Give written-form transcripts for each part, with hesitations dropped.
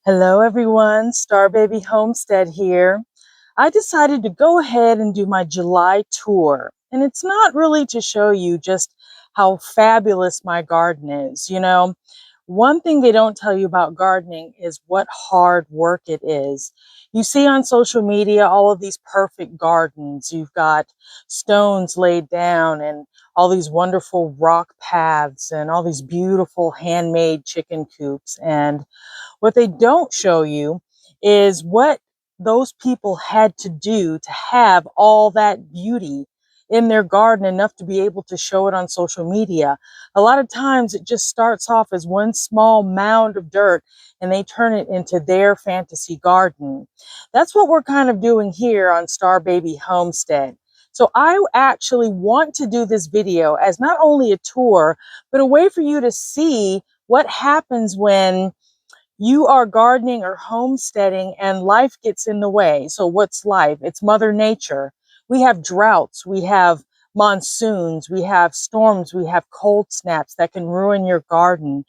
Hello everyone, Star Baby Homestead here. I decided to go ahead and do my July tour. And it's not really to show you just how fabulous my garden is. One thing they don't tell you about gardening is what hard work it is. You see on social media all of these perfect gardens. You've got stones laid down and all these wonderful rock paths and all these beautiful handmade chicken coops. And what they don't show you is what those people had to do to have all that beauty in their garden enough to be able to show it on social media. A lot of times it just starts off as one small mound of dirt and they turn it into their fantasy garden. That's what we're kind of doing here on Star Baby Homestead. So I actually want to do this video as not only a tour, but a way for you to see what happens when you are gardening or homesteading and life gets in the way. So what's life? It's Mother Nature. We have droughts, we have monsoons, we have storms, we have cold snaps that can ruin your garden.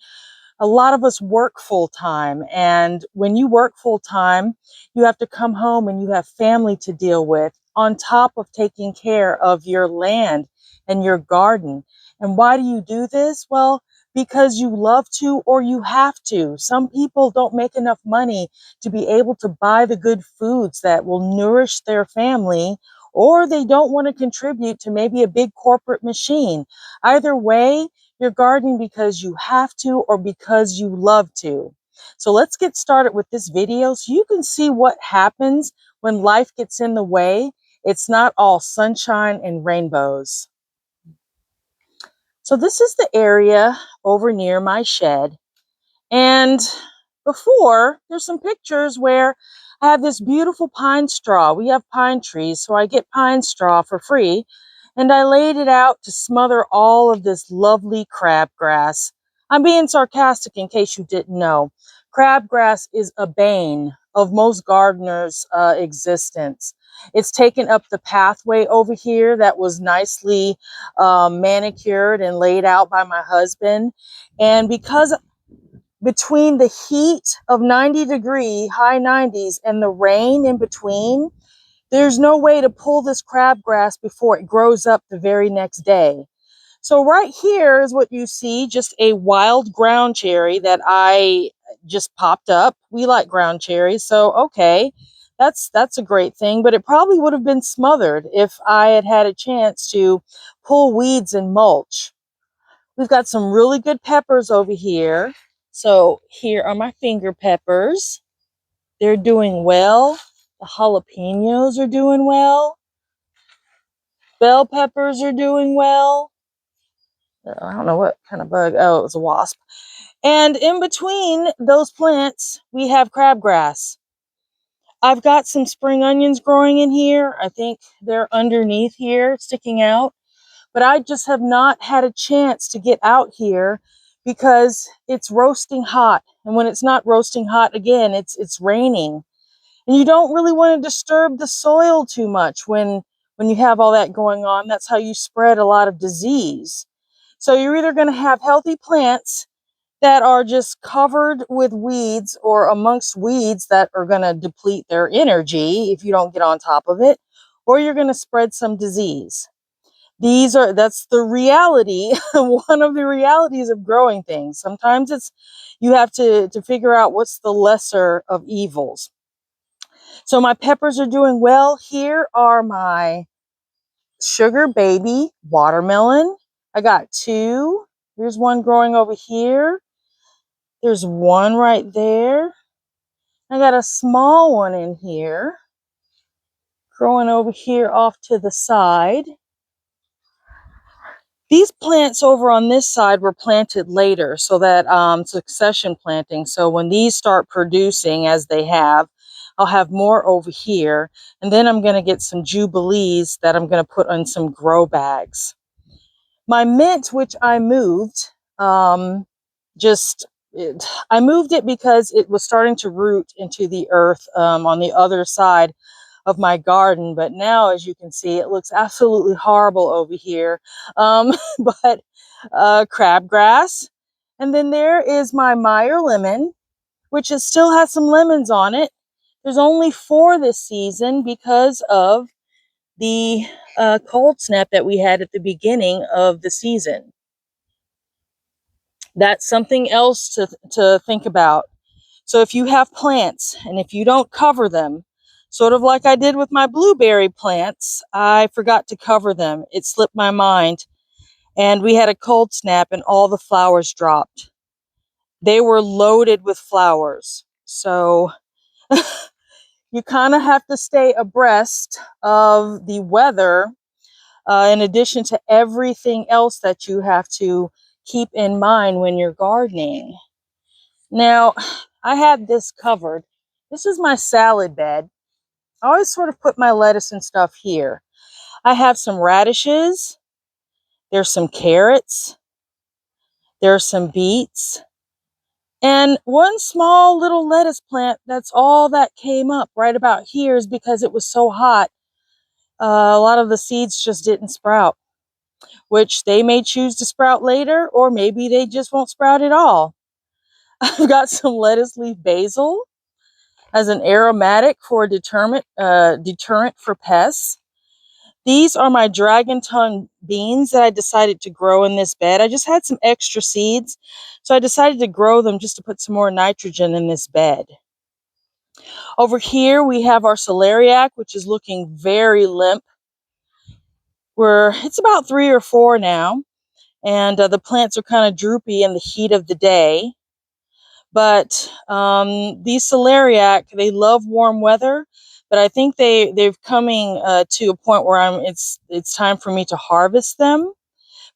A lot of us work full time, and when you work full time, you have to come home and you have family to deal with on top of taking care of your land and your garden. And why do you do this? Well, because you love to or you have to. Some people don't make enough money to be able to buy the good foods that will nourish their family, or they don't want to contribute to maybe a big corporate machine. Either way, you're gardening because you have to or because you love to. So let's get started with this video so you can see what happens when life gets in the way. It's not all sunshine and rainbows. So this is the area over near my shed. And before, there's some pictures where I have this beautiful pine straw. We have pine trees, so I get pine straw for free. And I laid it out to smother all of this lovely crabgrass. I'm being sarcastic in case you didn't know. Crabgrass is a bane of most gardeners' existence. It's taken up the pathway over here that was nicely manicured and laid out by my husband. And because between the heat of 90-degree, high 90s, and the rain in between, there's no way to pull this crabgrass before it grows up the very next day. So right here is what you see, just a wild ground cherry that I just popped up. We like ground cherries, so okay, that's a great thing, but it probably would have been smothered if I had had a chance to pull weeds and mulch. We've got some really good peppers over here. So here are my finger peppers. They're doing well. The jalapenos are doing well. Bell peppers are doing well. I don't know what kind of bug. Oh, it was a wasp. And in between those plants, we have crabgrass. I've got some spring onions growing in here. I think they're underneath here, sticking out. But I just have not had a chance to get out here because it's roasting hot. And when it's not roasting hot again, it's raining. And you don't really want to disturb the soil too much when you have all that going on. That's how you spread a lot of disease. So you're either going to have healthy plants that are just covered with weeds or amongst weeds that are going to deplete their energy if you don't get on top of it, or you're going to spread some disease. That's the reality, one of the realities of growing things. Sometimes you have to figure out what's the lesser of evils. So my peppers are doing well. Here are my sugar baby watermelon. I got two. Here's one growing over here. There's one right there. I got a small one in here, growing over here off to the side. These plants over on this side were planted later, so that succession planting. So when these start producing, as they have, I'll have more over here. And then I'm going to get some jubilees that I'm going to put on some grow bags. My mint, which I moved, I moved it because it was starting to root into the earth on the other side of my garden. But now, as you can see, it looks absolutely horrible over here. But crabgrass. And then there is my Meyer lemon. which is still has some lemons on it. There's only 4 this season because of the cold snap that we had at the beginning of the season. That's something else to think about. So if you have plants and if you don't cover them, sort of like I did with my blueberry plants, I forgot to cover them. It slipped my mind. And we had a cold snap and all the flowers dropped. They were loaded with flowers. So you kind of have to stay abreast of the weather, in addition to everything else that you have to keep in mind when you're gardening. Now, I had this covered. This is my salad bed. I always sort of put my lettuce and stuff here. I have some radishes. There's some carrots. There's some beets. And one small little lettuce plant, that's all that came up right about here, is because it was so hot. A lot of the seeds just didn't sprout, which they may choose to sprout later, or maybe they just won't sprout at all. I've got some lettuce leaf basil as an aromatic for a deterrent for pests. These are my dragon tongue beans that I decided to grow in this bed. I just had some extra seeds, so I decided to grow them just to put some more nitrogen in this bed. Over here, we have our celeriac, which is looking very limp. It's about 3 or 4 now, and the plants are kind of droopy in the heat of the day. But these celeriac, they love warm weather, but I think they've coming to a point where it's time for me to harvest them.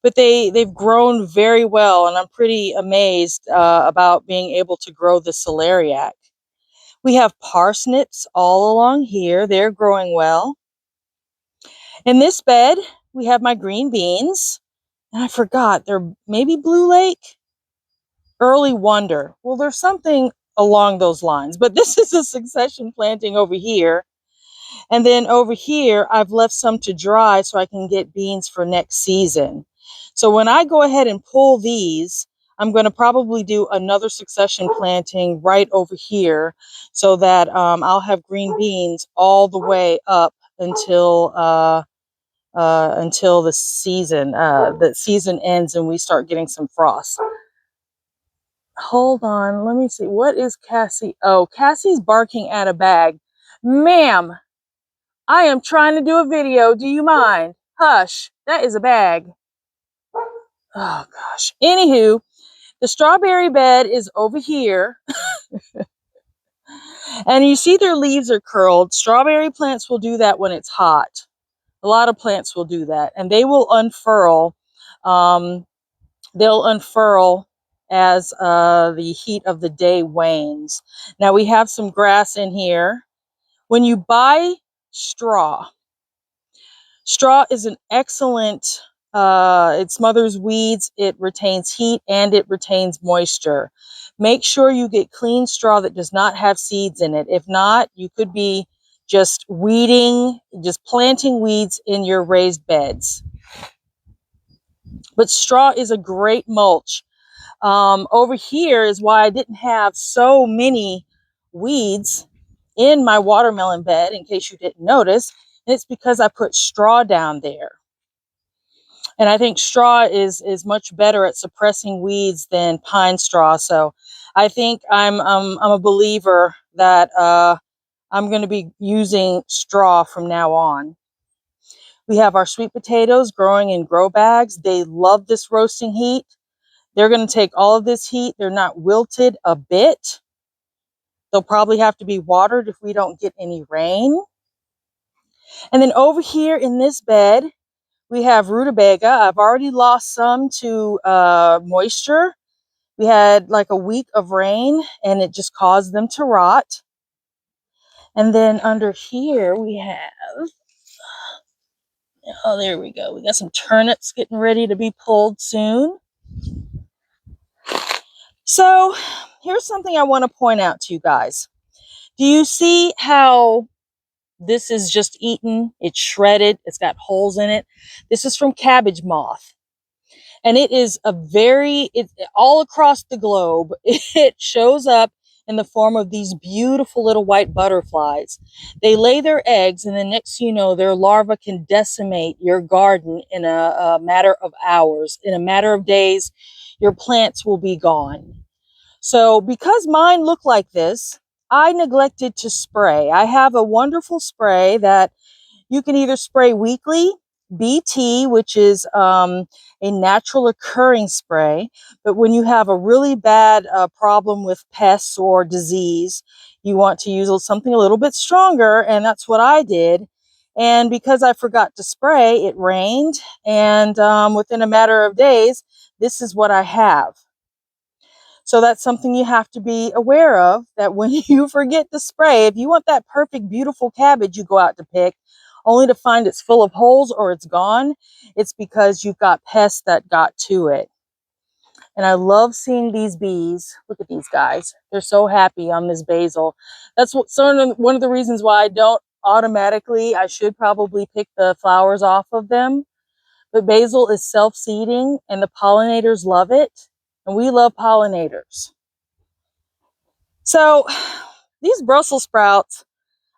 But they've grown very well, and I'm pretty amazed about being able to grow the celeriac. We have parsnips all along here. They're growing well. In this bed, we have my green beans. And I forgot, they're maybe Blue Lake? Early Wonder. Well, there's something along those lines. But this is a succession planting over here. And then over here, I've left some to dry so I can get beans for next season. So when I go ahead and pull these, I'm going to probably do another succession planting right over here so that I'll have green beans all the way up until the season ends and we start getting some frost. Hold on, let me see. What is Cassie? Oh, Cassie's barking at a bag. Ma'am, I am trying to do a video. Do you mind? Hush, that is a bag. Oh gosh. Anywho, the strawberry bed is over here. And you see their leaves are curled. Strawberry plants will do that when it's hot. A lot of plants will do that. And they will unfurl. They'll unfurl as the heat of the day wanes. Now we have some grass in here. When you buy straw, straw is an excellent, it smothers weeds, it retains heat, and it retains moisture. Make sure you get clean straw that does not have seeds in it. If not, you could be just planting weeds in your raised beds. But straw is a great mulch. Over here is why I didn't have so many weeds in my watermelon bed, in case you didn't notice. And it's because I put straw down there. And I think straw is much better at suppressing weeds than pine straw. So I think I'm a believer that I'm going to be using straw from now on. We have our sweet potatoes growing in grow bags. They love this roasting heat. They're going to take all of this heat. They're not wilted a bit. They'll probably have to be watered if we don't get any rain. And then over here in this bed, we have rutabaga. I've already lost some to moisture. We had like a week of rain and it just caused them to rot. And then under here we have, oh, there we go. We got some turnips getting ready to be pulled soon. So here's something I want to point out to you guys. Do you see how this is just eaten? It's shredded. It's got holes in it. This is from cabbage moth. And it is all across the globe. It shows up in the form of these beautiful little white butterflies. They lay their eggs, and the next you know, their larvae can decimate your garden in a matter of hours. In a matter of days, your plants will be gone. So because mine look like this, I neglected to spray. I have a wonderful spray that you can either spray weekly, BT, which is a natural occurring spray. But when you have a really bad problem with pests or disease, you want to use something a little bit stronger. And that's what I did. And because I forgot to spray, it rained. And within a matter of days, this is what I have. So that's something you have to be aware of, that when you forget to spray, if you want that perfect, beautiful cabbage you go out to pick, only to find it's full of holes or it's gone, it's because you've got pests that got to it. And I love seeing these bees. Look at these guys. They're so happy on this basil. That's one of the reasons why I don't automatically, I should probably pick the flowers off of them. But basil is self-seeding and the pollinators love it. And we love pollinators. So these Brussels sprouts,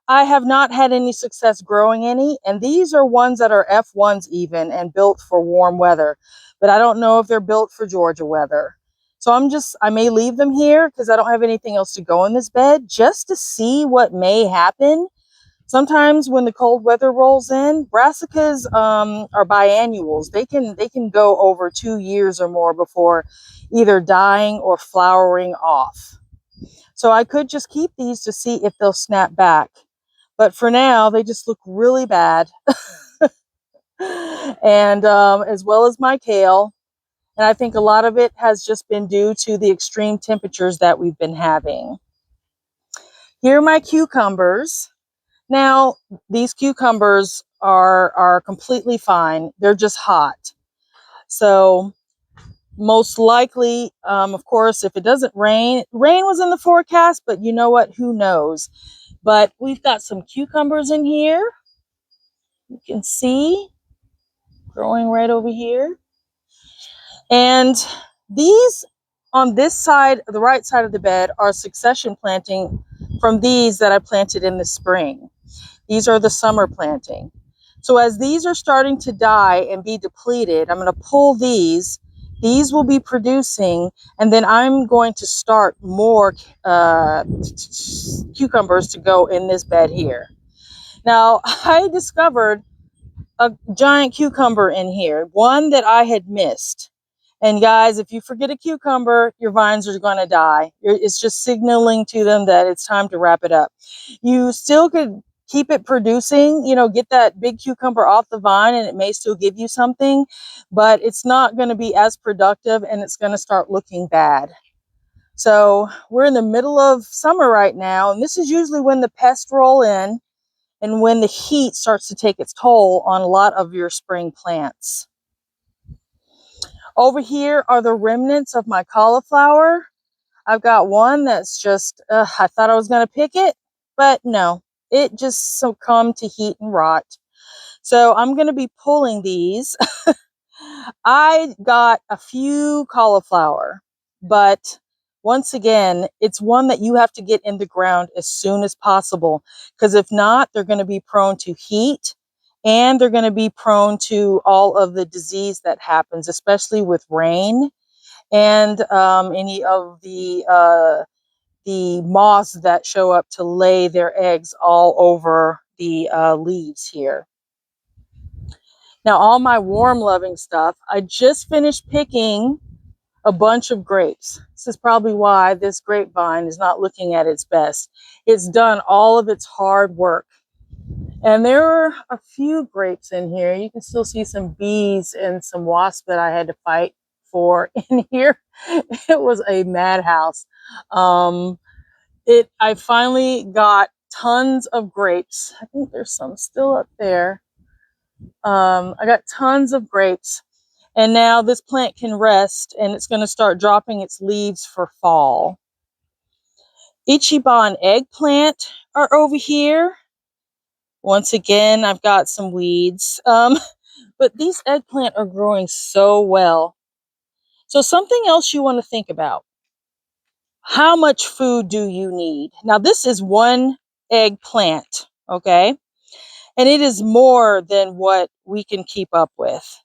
I have not had any success growing any, and these are ones that are F1s even and built for warm weather, but I don't know if they're built for Georgia weather. So I may leave them here because I don't have anything else to go in this bed, just to see what may happen. Sometimes when the cold weather rolls in, brassicas are biannuals. They can go over 2 years or more before either dying or flowering off. So I could just keep these to see if they'll snap back. But for now, they just look really bad. And as well as my kale. And I think a lot of it has just been due to the extreme temperatures that we've been having. Here are my cucumbers. Now, these cucumbers are completely fine. They're just hot. So most likely, of course, if it doesn't rain, rain was in the forecast, but you know what? Who knows? But we've got some cucumbers in here. You can see growing right over here. And these on this side, the right side of the bed, are succession planting from these that I planted in the spring. These are the summer planting. So as these are starting to die and be depleted, I'm going to pull these. These will be producing, and then I'm going to start more cucumbers to go in this bed here. Now, I discovered a giant cucumber in here, one that I had missed. And guys, if you forget a cucumber, your vines are going to die. It's just signaling to them that it's time to wrap it up. You still could keep it producing, get that big cucumber off the vine and it may still give you something, but it's not going to be as productive and it's going to start looking bad. So we're in the middle of summer right now, and this is usually when the pests roll in and when the heat starts to take its toll on a lot of your spring plants. Over here are the remnants of my cauliflower. I've got one that's just, I thought I was going to pick it, but no, it just succumbed to heat and rot. So I'm going to be pulling these. I got a few cauliflower, but once again, it's one that you have to get in the ground as soon as possible, because if not, they're going to be prone to heat and they're going to be prone to all of the disease that happens, especially with rain and any of the moths that show up to lay their eggs all over the leaves here. Now, all my warm loving stuff, I just finished picking a bunch of grapes. This is probably why this grapevine is not looking at its best. It's done all of its hard work. And there are a few grapes in here. You can still see some bees and some wasps that I had to fight for in here. It was a madhouse. I finally got tons of grapes. I think there's some still up there. I got tons of grapes. And now this plant can rest and it's going to start dropping its leaves for fall. Ichiban eggplant are over here. Once again, I've got some weeds. But these eggplant are growing so well. So something else you want to think about. How much food do you need? Now, this is one eggplant, okay? And it is more than what we can keep up with.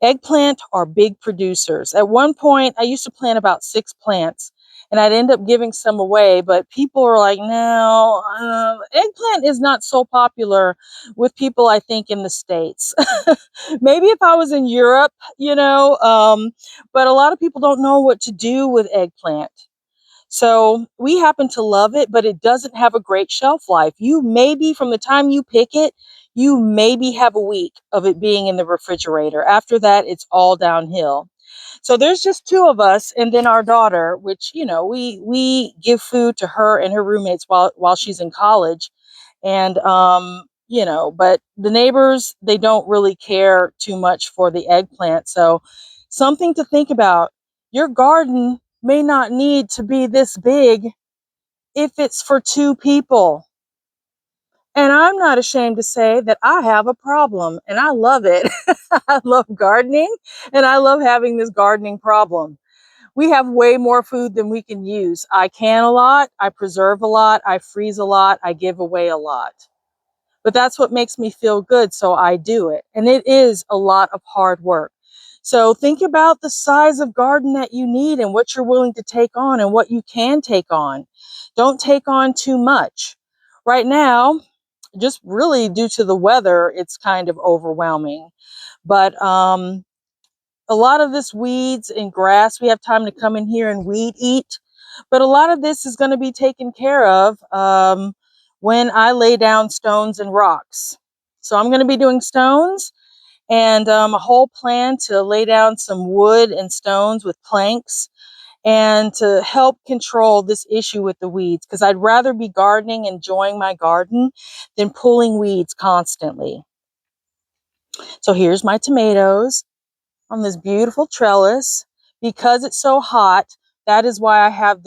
Eggplant are big producers. At one point, I used to plant about 6 plants, and I'd end up giving some away, but people are like, no, eggplant is not so popular with people, I think, in the States. Maybe if I was in Europe, but a lot of people don't know what to do with eggplant. So we happen to love it, but it doesn't have a great shelf life. You maybe from the time you pick it, you maybe have a week of it being in the refrigerator. After that, it's all downhill. So there's just two of us, and then our daughter, which we give food to her and her roommates while she's in college, and but the neighbors, they don't really care too much for the eggplant. So something to think about. Your garden may not need to be this big if it's for 2 people. And I'm not ashamed to say that I have a problem and I love it. I love gardening and I love having this gardening problem. We have way more food than we can use. I can a lot, I preserve a lot, I freeze a lot, I give away a lot. But that's what makes me feel good, so I do it. And it is a lot of hard work. So think about the size of garden that you need and what you're willing to take on and what you can take on. Don't take on too much. Right now, just really due to the weather, it's kind of overwhelming. But a lot of this weeds and grass, we have time to come in here and weed eat. But a lot of this is going to be taken care of when I lay down stones and rocks. So I'm going to be doing stones and a whole plan to lay down some wood and stones with planks and to help control this issue with the weeds, because I'd rather be gardening, enjoying my garden, than pulling weeds constantly. So here's my tomatoes on this beautiful trellis. Because it's so hot, that is why I have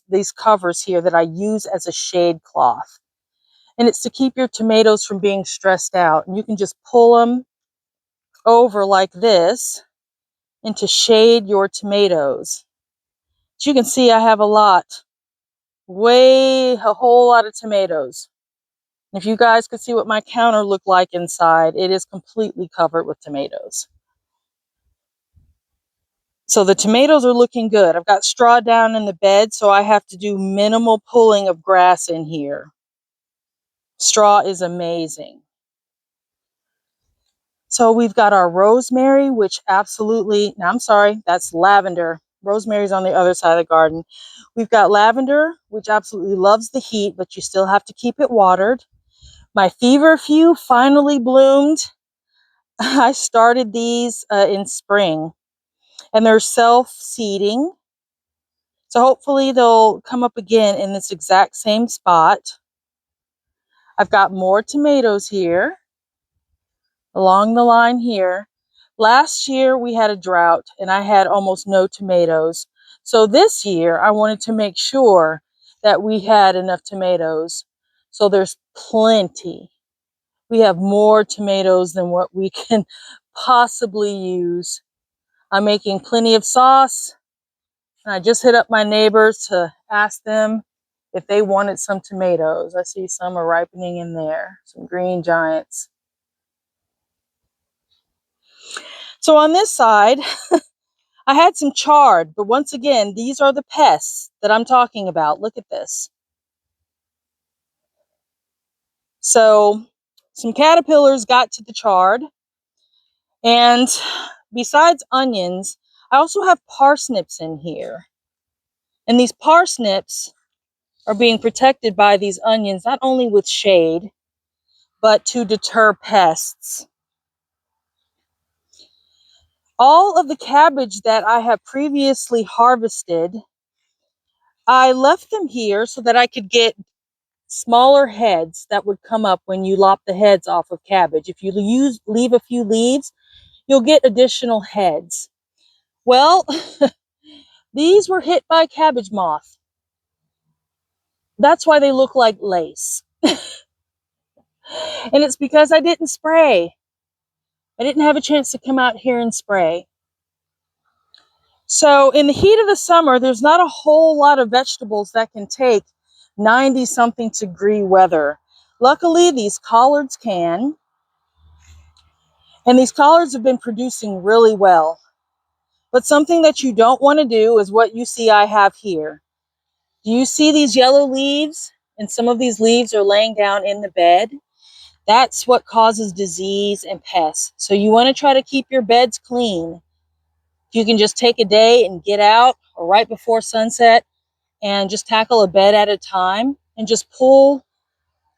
these covers here that I use as a shade cloth. And it's to keep your tomatoes from being stressed out. And you can just pull them over like this and to shade your tomatoes. As you can see, I have a whole lot of tomatoes. If you guys could see what my counter looked like inside, it is completely covered with tomatoes. So the tomatoes are looking good. I've got straw down in the bed, so I have to do minimal pulling of grass in here. Straw is amazing. So we've got our rosemary, which absolutely, no, I'm sorry, that's lavender. Rosemary's on the other side of the garden. We've got lavender, which absolutely loves the heat, but you still have to keep it watered. My feverfew finally bloomed. I started these in spring, and they're self-seeding. So hopefully they'll come up again in this exact same spot. I've got more tomatoes here along the line here. Last year we had a drought and I had almost no tomatoes. So this year I wanted to make sure that we had enough tomatoes. So there's plenty. We have more tomatoes than what we can possibly use. I'm making plenty of sauce. And I just hit up my neighbors to ask them if they wanted some tomatoes. I see some are ripening in there, some green giants. So on this side, I had some chard, but once again, these are the pests that I'm talking about. Look at this. So some caterpillars got to the chard, and besides onions, I also have parsnips in here. And these parsnips are being protected by these onions, not only with shade, but to deter pests. All of the cabbage that I have previously harvested, I left them here so that I could get smaller heads that would come up when you lop the heads off of cabbage. If you leave a few leaves, you'll get additional heads. Well, these were hit by cabbage moth. That's why they look like lace. And it's because I didn't spray. I didn't have a chance to come out here and spray. So in the heat of the summer, there's not a whole lot of vegetables that can take 90 something degree weather. Luckily, these collards can, and these collards have been producing really well. But something that you don't want to do is what you see I have here. Do you see these yellow leaves? And some of these leaves are laying down in the bed. That's what causes disease and pests. So you want to try to keep your beds clean. You can just take a day and get out, or right before sunset, and just tackle a bed at a time and just pull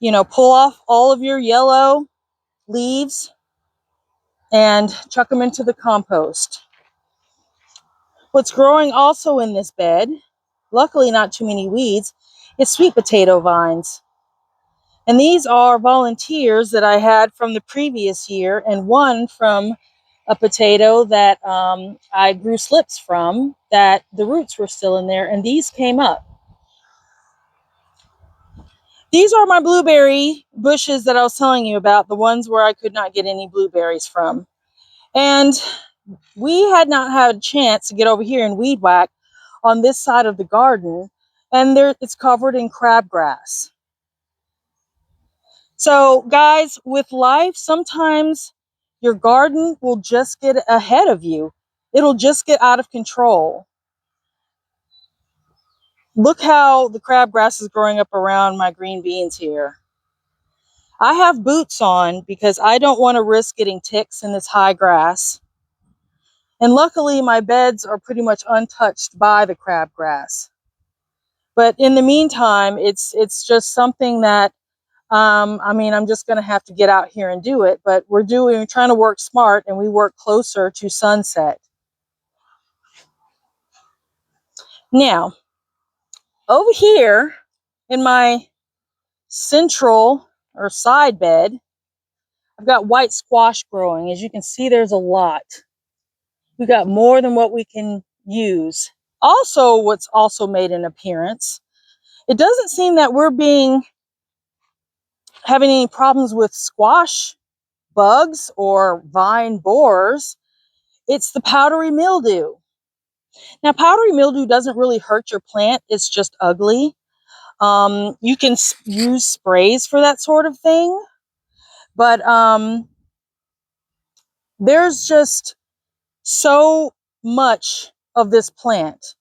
off all of your yellow leaves and chuck them into the compost. What's growing also in this bed, luckily not too many weeds, is sweet potato vines. And these are volunteers that I had from the previous year, and one from a potato that I grew slips from, that the roots were still in there, and these came up. These are my blueberry bushes that I was telling you about, the ones where I could not get any blueberries from. And we had not had a chance to get over here and weed whack on this side of the garden, and it's covered in crabgrass. So guys, with life, sometimes your garden will just get ahead of you. It'll just get out of control. Look how the crabgrass is growing up around my green beans here. I have boots on because I don't want to risk getting ticks in this high grass. And luckily my beds are pretty much untouched by the crabgrass. But in the meantime, it's just something that I'm just going to have to get out here and do it, but we're trying to work smart, and we work closer to sunset. Now, over here in my central or side bed, I've got white squash growing. As you can see, there's a lot. We got more than what we can use. Also, what's also made an appearance, it doesn't seem that we're having any problems with squash bugs or vine borers. It's the powdery mildew. Now, powdery mildew doesn't really hurt your plant. It's just ugly. You can use sprays for that sort of thing, but there's just so much of this plant.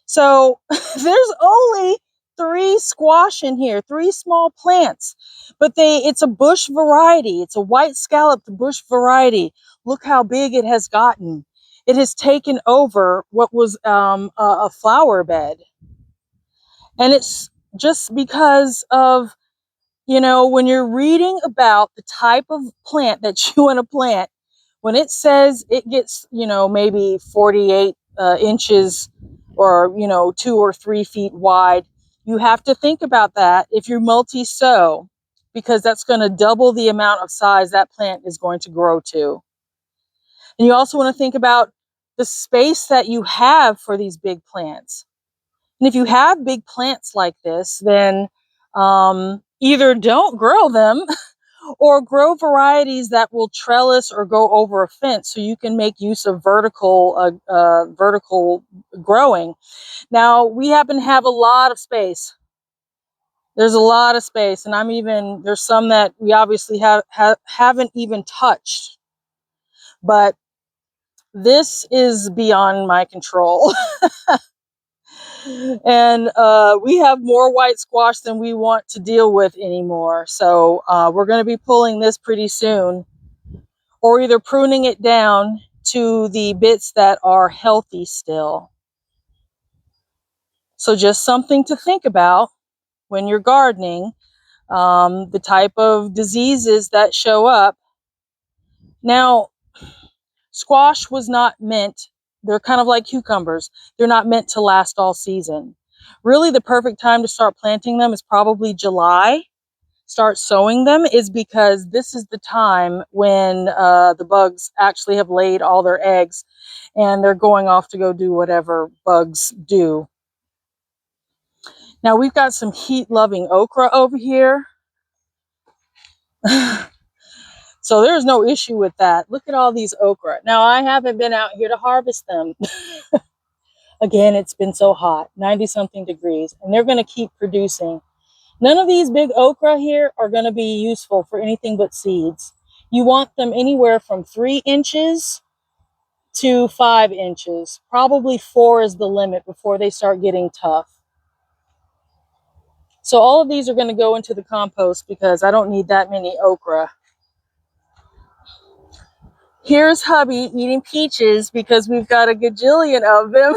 So there's only 3 squash in here, 3 small plants, but it's a bush variety. It's a white scalloped bush variety. Look how big it has gotten. It has taken over what was a flower bed. And it's just because of, when you're reading about the type of plant that you want to plant, when it says it gets, maybe 48 inches or, 2 or 3 feet wide, you have to think about that if you multi-sow, because that's going to double the amount of size that plant is going to grow to. And you also want to think about the space that you have for these big plants. And if you have big plants like this, then either don't grow them or grow varieties that will trellis or go over a fence, so you can make use of vertical growing. Now, we happen to have a lot of space. There's a lot of space, and there's some that we obviously haven't even touched. But this is beyond my control. And we have more white squash than we want to deal with anymore. So we're going to be pulling this pretty soon, or either pruning it down to the bits that are healthy still. So just something to think about when you're gardening, the type of diseases that show up. Now, squash was not meant, they're kind of like cucumbers. They're not meant to last all season. Really, the perfect time to start planting them is probably July. Start sowing them is because this is the time when the bugs actually have laid all their eggs, and they're going off to go do whatever bugs do. Now, we've got some heat-loving okra over here. So there's no issue with that. Look at all these okra. Now, I haven't been out here to harvest them. Again, it's been so hot, 90 something degrees, and they're going to keep producing. None of these big okra here are going to be useful for anything but seeds. You want them anywhere from 3 inches to 5 inches. Probably 4 is the limit before they start getting tough. So all of these are going to go into the compost because I don't need that many okra. Here's hubby eating peaches because we've got a gajillion of them.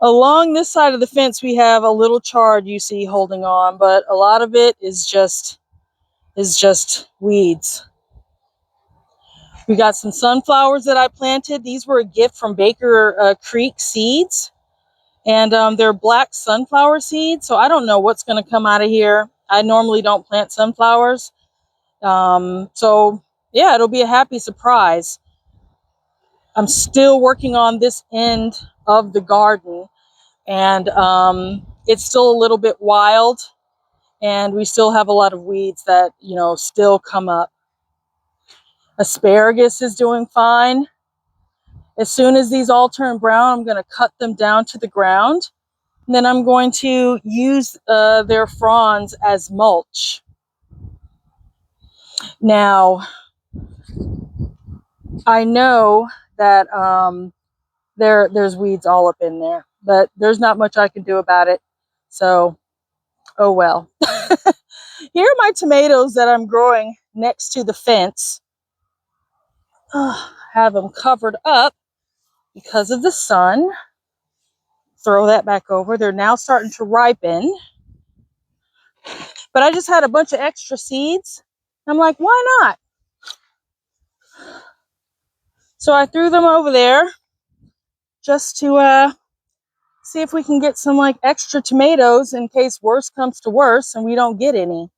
Along this side of the fence, we have a little chard you see holding on, but a lot of it is just weeds. We got some sunflowers that I planted. These were a gift from Baker Creek Seeds, and they're black sunflower seeds. So I don't know what's going to come out of here. I normally don't plant sunflowers. So yeah, it'll be a happy surprise. I'm still working on this end of the garden, and it's still a little bit wild, and we still have a lot of weeds that, still come up. Asparagus is doing fine. As soon as these all turn brown, I'm going to cut them down to the ground. And then I'm going to use their fronds as mulch. Now, I know that there's weeds all up in there, but there's not much I can do about it. So, oh well. Here are my tomatoes that I'm growing next to the fence. Have them covered up because of the sun. Throw that back over. They're now starting to ripen. But I just had a bunch of extra seeds. I'm like, why not? So I threw them over there just to see if we can get some like extra tomatoes in case worse comes to worse and we don't get any.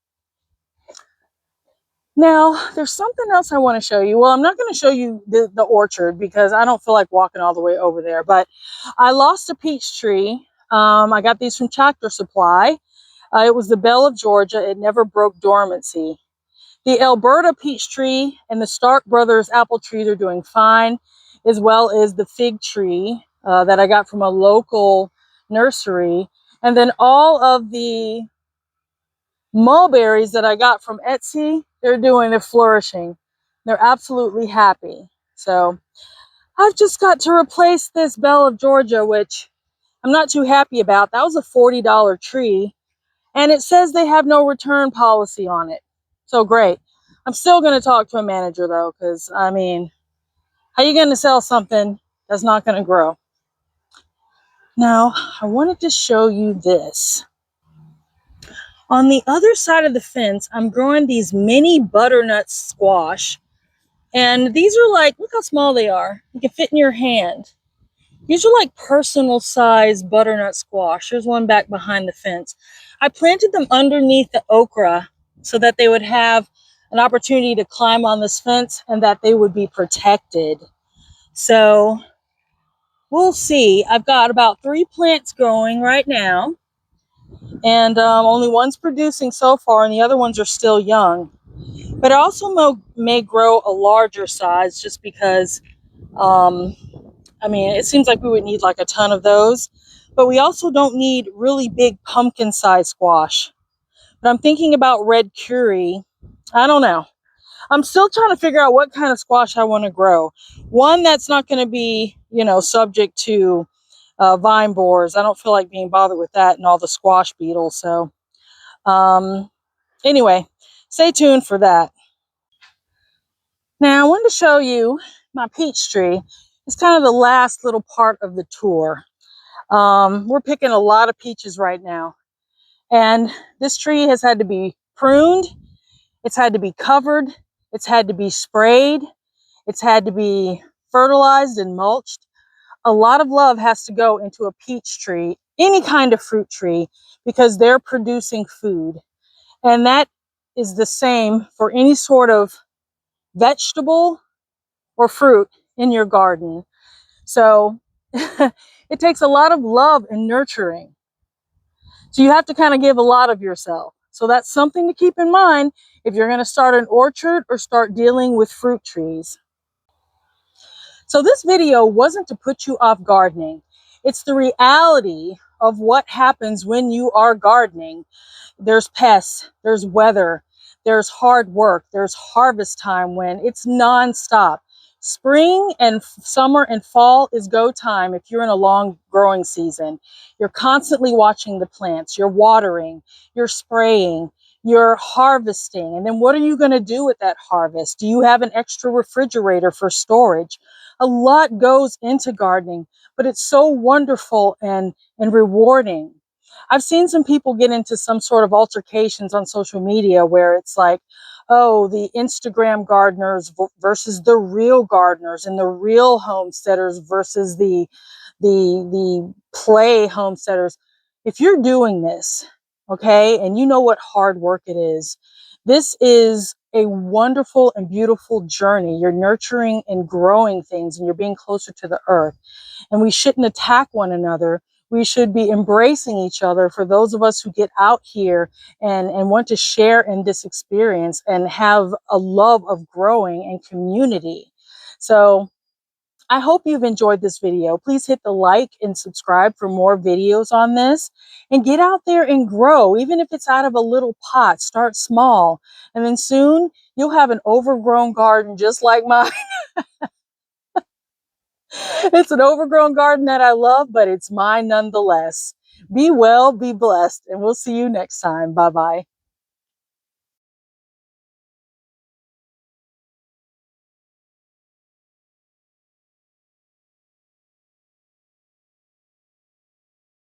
Now, there's something else I want to show you. Well, I'm not going to show you the orchard because I don't feel like walking all the way over there. But I lost a peach tree. I got these from Tractor Supply. It was the Belle of Georgia. It never broke dormancy. The Alberta peach tree and the Stark Brothers apple trees are doing fine, as well as the fig tree that I got from a local nursery. And then all of the mulberries that I got from Etsy, they're flourishing. They're absolutely happy. So I've just got to replace this Belle of Georgia, which I'm not too happy about. That was a $40 tree, and it says they have no return policy on it. So great. I'm still going to talk to a manager though, because I mean, how are you going to sell something that's not going to grow? Now, I wanted to show you this. On the other side of the fence, I'm growing these mini butternut squash. And these are like, look how small they are. You can fit in your hand. These are like personal size butternut squash. There's one back behind the fence. I planted them underneath the okra so that they would have an opportunity to climb on this fence and that they would be protected. So we'll see. I've got about 3 plants growing right now, and only one's producing so far, and the other ones are still young. But I also may grow a larger size just because, I mean, it seems like we would need like a ton of those. But we also don't need really big pumpkin-sized squash. But I'm thinking about red curry. I don't know. I'm still trying to figure out what kind of squash I want to grow. One that's not going to be, subject to vine borers. I don't feel like being bothered with that and all the squash beetles. So anyway, stay tuned for that. Now I wanted to show you my peach tree. It's kind of the last little part of the tour. We're picking a lot of peaches right now. And this tree has had to be pruned. It's had to be covered. It's had to be sprayed. It's had to be fertilized and mulched. A lot of love has to go into a peach tree, any kind of fruit tree, because they're producing food. And that is the same for any sort of vegetable or fruit in your garden. So it takes a lot of love and nurturing. So you have to kind of give a lot of yourself. So that's something to keep in mind if you're going to start an orchard or start dealing with fruit trees. So this video wasn't to put you off gardening. It's the reality of what happens when you are gardening. There's pests, there's weather, there's hard work, there's harvest time when it's nonstop. Spring and summer and fall is go time if you're in a long growing season. You're constantly watching the plants, you're watering, you're spraying, you're harvesting. And then what are you going to do with that harvest? Do you have an extra refrigerator for storage? A lot goes into gardening, but it's so wonderful and rewarding. I've seen some people get into some sort of altercations on social media where it's like, oh, the Instagram gardeners versus the real gardeners, and the real homesteaders versus the play homesteaders. If you're doing this, okay, and you know what hard work it is, this is a wonderful and beautiful journey. You're nurturing and growing things, and you're being closer to the earth. And we shouldn't attack one another. We should be embracing each other for those of us who get out here and want to share in this experience and have a love of growing and community. So I hope you've enjoyed this video. Please hit the like and subscribe for more videos on this, and get out there and grow. Even if it's out of a little pot, start small, and then soon you'll have an overgrown garden just like mine. It's an overgrown garden that I love, but it's mine nonetheless. Be well, be blessed, and we'll see you next time. Bye-bye.